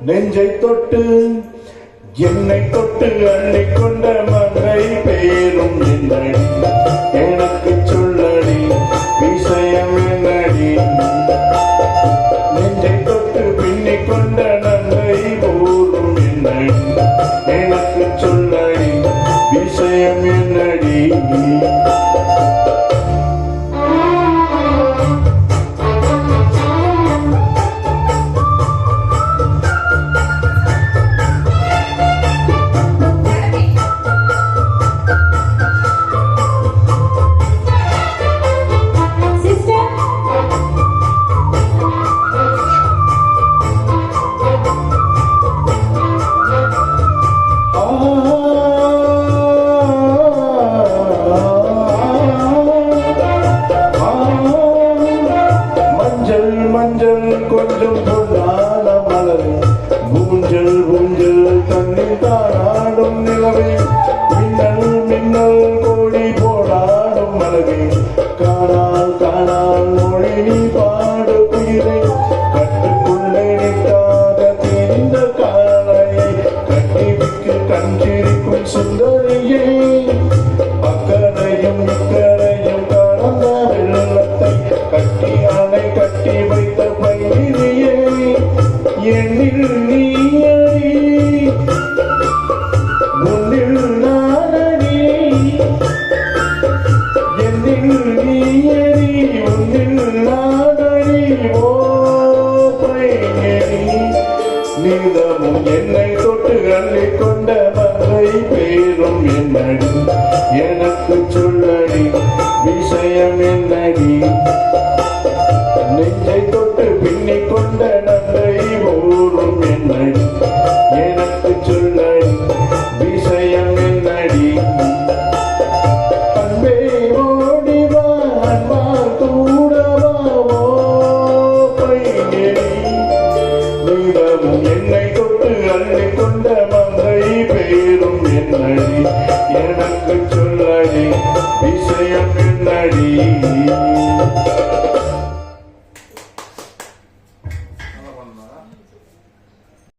நெஞ்சை தொட்டு என்னை தொட்டு அள்ளிக்கொண்ட மங்கை பேரும் என்னடி எனக்கு சொல்லடி விஷயம் என்னடி நெஞ்சை தொட்டு பின்னிக் கொண்ட நங்கை போரும் என்னடி எனக்கு சொல்லடி விஷயம் என்னடி மஞ்சள் கொஞ்சம் பொன்னான மலரே ஊஞ்சல் ஊஞ்சல் தண்ணீர் தாராடும் நிலவே மின்னல் மின்னல் கோடி போடாடும் மலரே காணால் காணால் மொழி நீ பாடு குயிலே கட்டுக்குள்ளே நிற்காத தெரிந்த காலையை கட்டிவிக்கு கஞ்சிரிக்கும் சுந்தரியே அக்கரையும் இக்கரையும் கடந்த வெள்ளத்தை கட்டி அணை கட்டி வைத்த பயிரியே எண்ணில் நீயடி முன்னில் நானடி எண்ணில் நீயடி முன்னில் நானடி ஓ பையனி நீதமும் என்னை தொட்டு அள்ளிக்கொண்ட மங்கை பேரும் என்னடி எனக்கு சொல்லடி விஷயம் என்னடி நெஞ்சை தொட்டு பின்னிக் கொண்ட நங்கை போரும் என்னடி எனக்கு சொல்லடி விஷயம் என்னடி அன்பே ஓடிவா அன்பால் கூடவா ஓ பையனி நீதமும் என்னை தொட்டு அள்ளிக்கொண்ட மங்கை பேரும் என்னடி எனக்கு சொல்ல